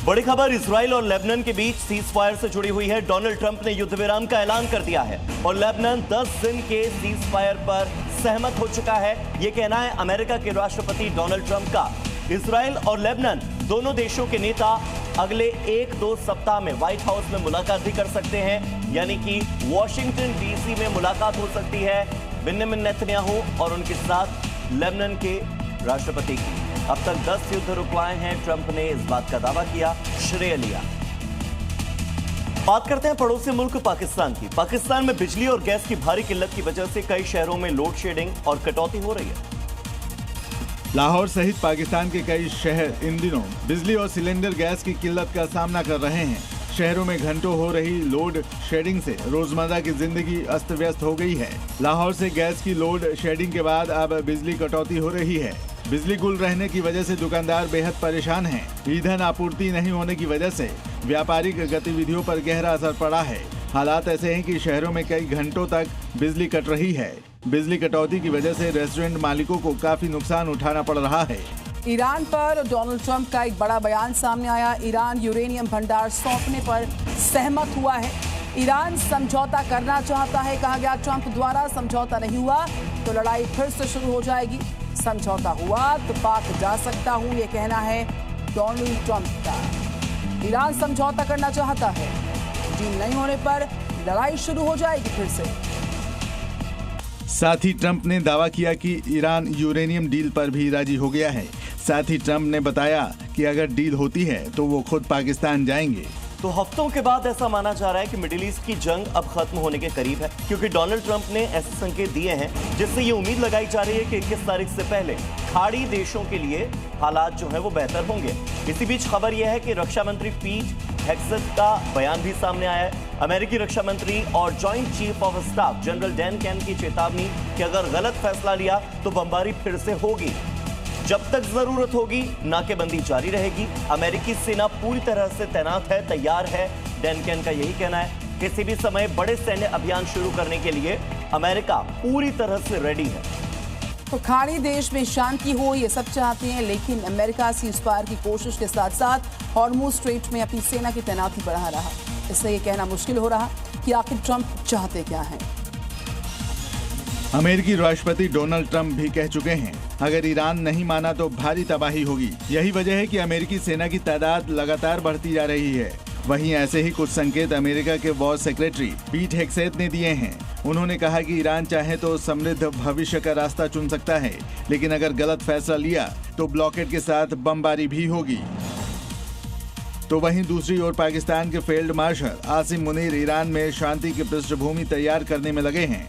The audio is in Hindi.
बड़ी खबर इजराइल और लेबनान के बीच सीज फायर से जुड़ी हुई है। डोनाल्ड ट्रंप ने युद्ध विराम का ऐलान कर दिया है और लेबनान 10 दिन के सीज फायर पर सहमत हो चुका है। यह कहना है अमेरिका के राष्ट्रपति डोनाल्ड ट्रंप का। इजराइल और लेबनान दोनों देशों के नेता अगले 1-2 सप्ताह में व्हाइट हाउस में मुलाकात भी कर सकते हैं, यानी कि वॉशिंगटन डीसी में मुलाकात हो सकती है बेंजामिन नेतन्याहू और उनके साथ लेबनान के राष्ट्रपति की। अब तक 10 युद्ध रुकवाए हैं। ट्रंप ने इस बात का दावा किया, श्रेय लिया। बात करते हैं पड़ोसी मुल्क पाकिस्तान की। पाकिस्तान में बिजली और गैस की भारी किल्लत की वजह से कई शहरों में लोड शेडिंग और कटौती हो रही है। लाहौर सहित पाकिस्तान के कई शहर इन दिनों बिजली और सिलेंडर गैस की किल्लत का सामना कर रहे हैं। शहरों में घंटों हो रही लोड शेडिंग से रोजमर्रा की जिंदगी अस्त व्यस्त हो गई है। लाहौर से गैस की लोड शेडिंग के बाद अब बिजली कटौती हो रही है। बिजली गुल रहने की वजह से दुकानदार बेहद परेशान हैं। ईंधन आपूर्ति नहीं होने की वजह से व्यापारिक गतिविधियों पर गहरा असर पड़ा है। हालात ऐसे हैं कि शहरों में कई घंटों तक बिजली कट रही है। बिजली कटौती की वजह से रेस्टोरेंट मालिकों को काफी नुकसान उठाना पड़ रहा है। ईरान पर डोनाल्ड ट्रंप का एक बड़ा बयान सामने आया। ईरान यूरेनियम भंडार सौंपने पर सहमत हुआ है। ईरान समझौता करना चाहता है। कहा गया ट्रंप द्वारा समझौता नहीं हुआ तो लड़ाई फिर से शुरू हो जाएगी। समझौता हुआ तो पाक जा सकता हूं, यह कहना है डोनाल्ड ट्रंप का। ईरान समझौता करना चाहता है, डील नहीं होने पर लड़ाई शुरू हो जाएगी फिर से। साथ ही ट्रंप ने दावा किया कि ईरान यूरेनियम डील पर भी राजी हो गया है। साथ ही ट्रंप ने बताया कि अगर डील होती है तो वो खुद पाकिस्तान जाएंगे। तो हफ्तों के बाद ऐसा माना जा रहा है कि मिडिल ईस्ट की जंग अब खत्म होने के करीब है, क्योंकि डोनाल्ड ट्रंप ने ऐसे संकेत दिए हैं जिससे ये उम्मीद लगाई जा रही है कि 21 तारीख से पहले खाड़ी देशों के लिए हालात जो है वो बेहतर होंगे। इसी बीच खबर यह है कि रक्षा मंत्री पीट हेग्सेथ का बयान भी सामने आया है। अमेरिकी रक्षा मंत्री और joint chief of staff general Dan can की चेतावनी कि अगर गलत फैसला लिया तो बमबारी फिर से होगी। जब तक जरूरत होगी नाकेबंदी जारी रहेगी। अमेरिकी सेना पूरी तरह से तैनात है, तैयार है। डैन कैन का यही कहना है। किसी भी समय बड़े सैन्य अभियान शुरू करने के लिए अमेरिका पूरी तरह से रेडी है। तो खाड़ी देश में शांति हो ये सब चाहते हैं, लेकिन अमेरिका सीज फायर की कोशिश के साथ साथ हॉर्मुज स्ट्रेट में अपनी सेना की तैनाती बढ़ा रहा। इससे ये कहना मुश्किल हो रहा कि आखिर ट्रंप चाहते क्या हैं। अमेरिकी राष्ट्रपति डोनाल्ड ट्रंप भी कह चुके हैं अगर ईरान नहीं माना तो भारी तबाही होगी। यही वजह है कि अमेरिकी सेना की तादाद लगातार बढ़ती जा रही है। वहीं ऐसे ही कुछ संकेत अमेरिका के वॉर सेक्रेटरी पीट हेग्सेथ ने दिए हैं। उन्होंने कहा कि ईरान चाहे तो समृद्ध भविष्य का रास्ता चुन सकता है, लेकिन अगर गलत फैसला लिया तो ब्लॉकेड के साथ बमबारी भी होगी। तो वहीं दूसरी ओर पाकिस्तान के field marshal Asim Munir Iran में शांति की पृष्ठभूमि तैयार करने में लगे हैं।